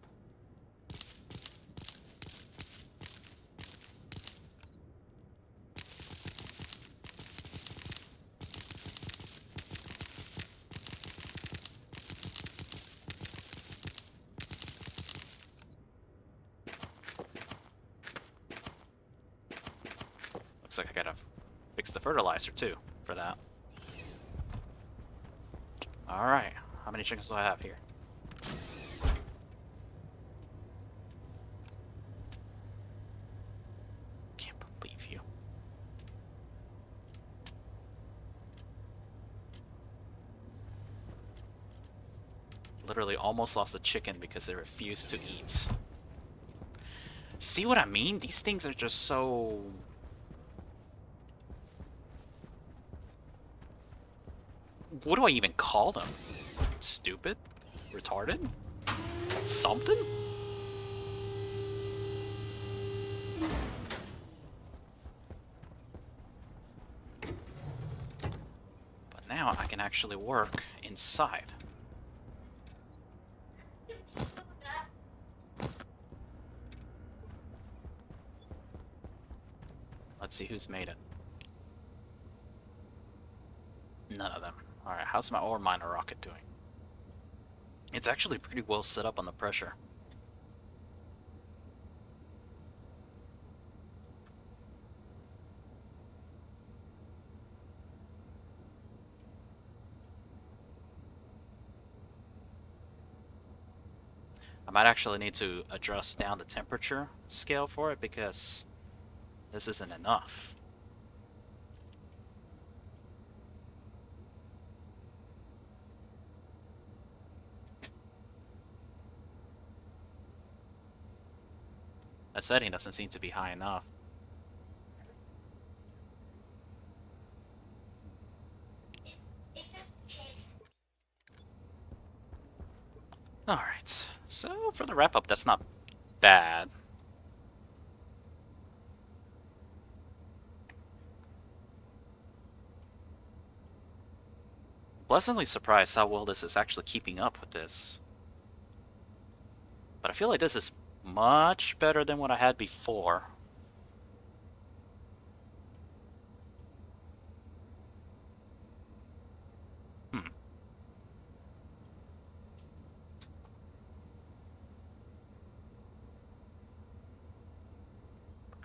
B: Looks like I gotta fix the fertilizer too for that. Alright, how many chickens do I have here? Can't believe you. Literally almost lost a chicken because they refused to eat. See what I mean? These things are just so... What do I even call them? Stupid? Retarded? Something? But now I can actually work inside. Let's see who's made it. None of them. Alright, how's my ore miner rocket doing? It's actually pretty well set up on the pressure. I might actually need to adjust down the temperature scale for it because this isn't enough. That setting doesn't seem to be high enough. Alright, so for the wrap-up, that's not bad. Pleasantly surprised how well this is actually keeping up with this. But I feel like this is much better than what I had before.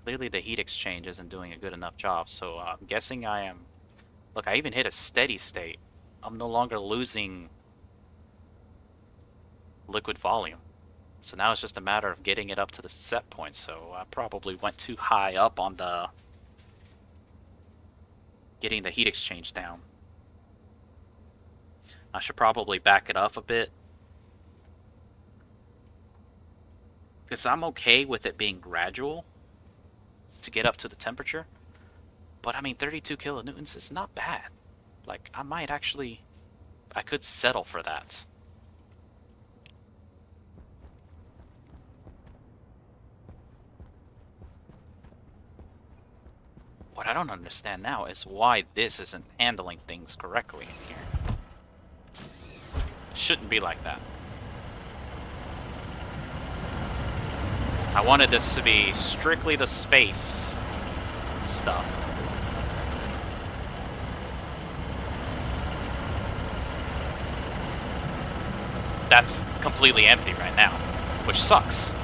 B: Clearly the heat exchange isn't doing a good enough job, so I'm guessing I am... Look, I even hit a steady state. I'm no longer losing liquid volume. So now it's just a matter of getting it up to the set point, so I probably went too high up on the... getting the heat exchange down. I should probably back it up a bit. Because I'm okay with it being gradual to get up to the temperature. But I mean, 32 kilonewtons is not bad. Like, I might actually... I could settle for that. What I don't understand now is why this isn't handling things correctly in here. Shouldn't be like that. I wanted this to be strictly the space stuff. That's completely empty right now, which sucks.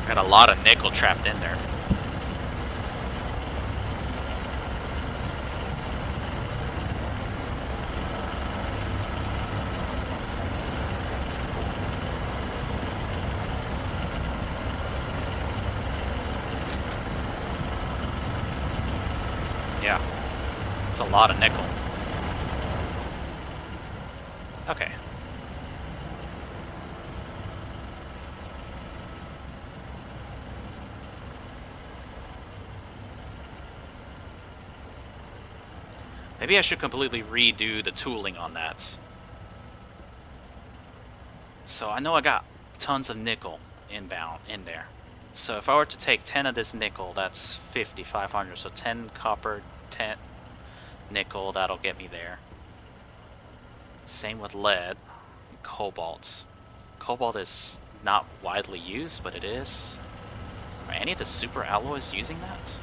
B: Got a lot of nickel trapped in there. Yeah, it's a lot of nickel. Okay. Maybe I should completely redo the tooling on that. So I know I got tons of nickel inbound in there. So if I were to take 10 of this nickel, that's 5,500. So 10 copper, 10 nickel, that'll get me there. Same with lead and cobalt. Cobalt is not widely used, but it is. Are any of the super alloys using that?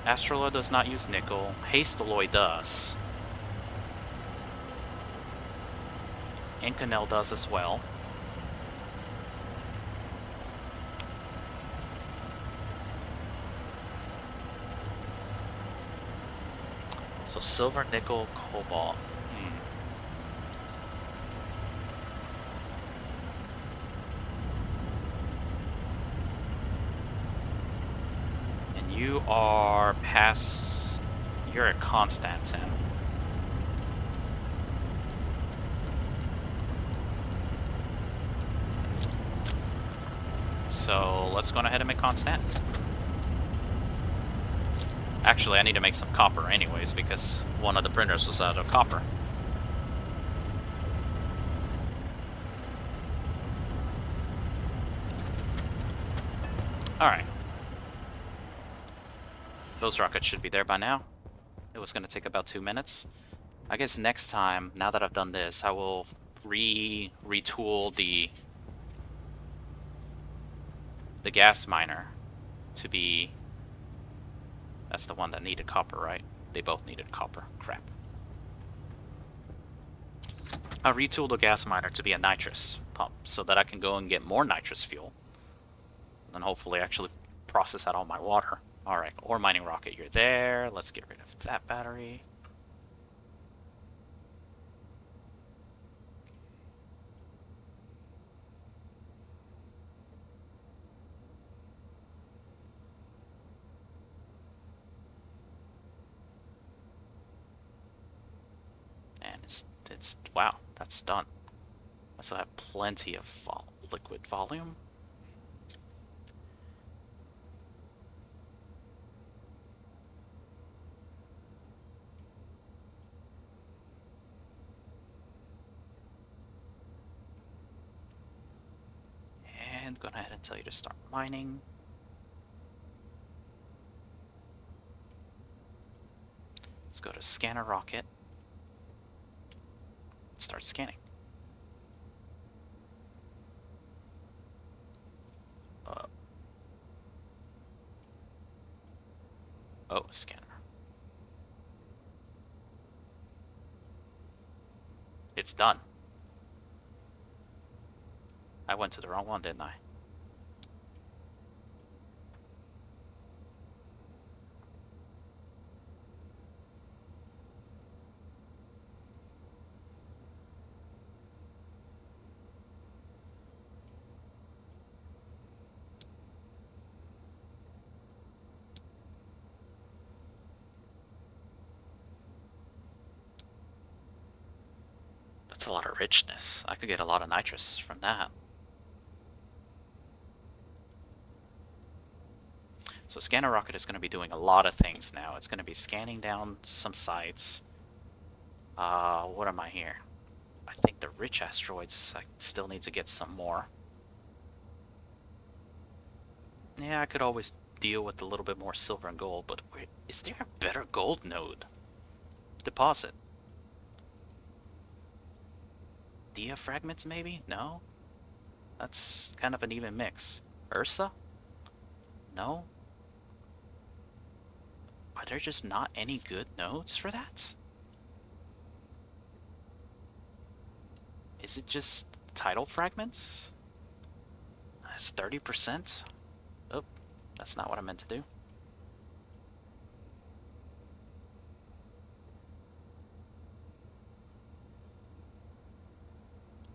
B: Astraloy does not use nickel. Hastaloy does. Inconel does as well. So silver, nickel, cobalt. And you are past... You're at Constantin. So let's go ahead and make Constant. Actually, I need to make some copper anyways, because one of the printers was out of copper. Alright. Those rockets should be there by now. It was going to take about 2 minutes. I guess next time, now that I've done this, I will retool the gas miner to be... That's the one that needed copper, right? They both needed copper. Crap. I'll retool the gas miner to be a nitrous pump so that I can go and get more nitrous fuel. And hopefully actually process out all my water. Alright, ore mining rocket, you're there. Let's get rid of that battery. And it's wow, that's done. I still have plenty of liquid volume. And go ahead and tell you to start mining. Let's go to scanner rocket. Start scanning. Oh, scanner. It's done. I went to the wrong one, didn't I? That's a lot of richness. I could get a lot of nitrous from that. So scanner rocket is going to be doing a lot of things now. It's going to be scanning down some sites. What am I here? I think the rich asteroids, I still need to get some more. Yeah, I could always deal with a little bit more silver and gold, but wait, is there a better gold node? Deposit. Dia fragments, maybe? No? That's kind of an even mix. Ursa? No? Are there just not any good nodes for that? Is it just tidal fragments? It's 30%? Oh, that's not what I meant to do. I'm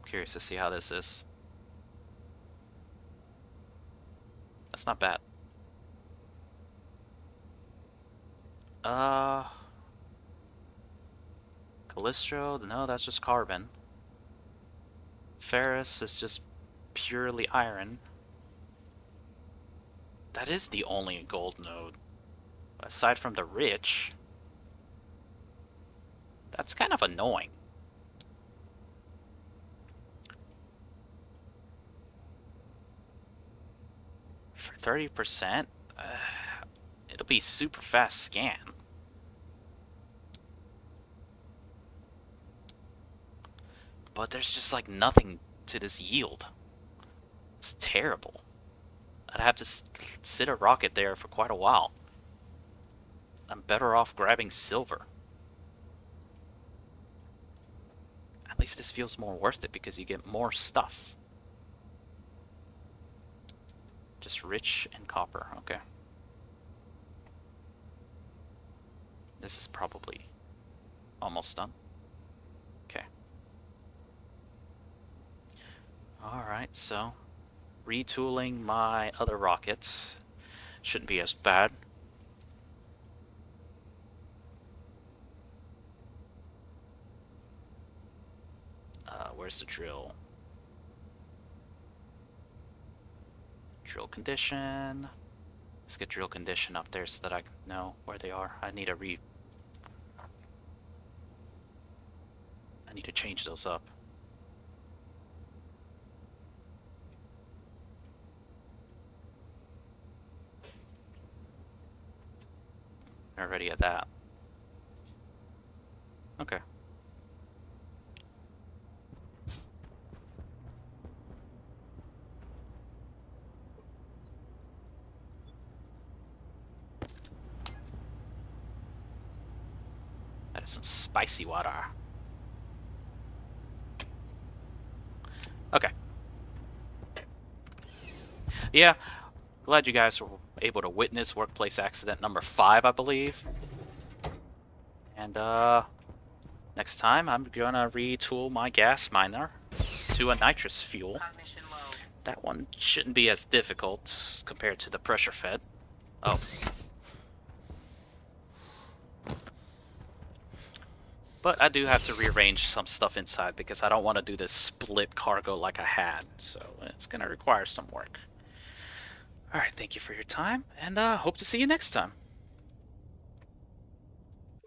B: curious to see how this is. That's not bad. Calistro, no, that's just carbon. Ferrous is just purely iron. That is the only gold node. Aside from the rich, that's kind of annoying. For 30%, it'll be super fast scan. But there's just like nothing to this yield. It's terrible. I'd have to sit a rocket there for quite a while. I'm better off grabbing silver. At least this feels more worth it because you get more stuff. Just rich and copper, okay. This is probably almost done. Okay. Alright, so retooling my other rockets shouldn't be as bad. Where's the drill? Drill condition. Let's get drill condition up there so that I can know where they are. I need to change those up. Already at that. Okay. That is some spicy water. Okay. Yeah, glad you guys were able to witness workplace accident number 5, I believe. And next time I'm gonna retool my gas miner to a nitrous fuel. That one shouldn't be as difficult compared to the pressure fed. Oh. But I do have to rearrange some stuff inside because I don't want to do this split cargo like I had. So it's going to require some work. Alright, thank you for your time, and hope to see you next time.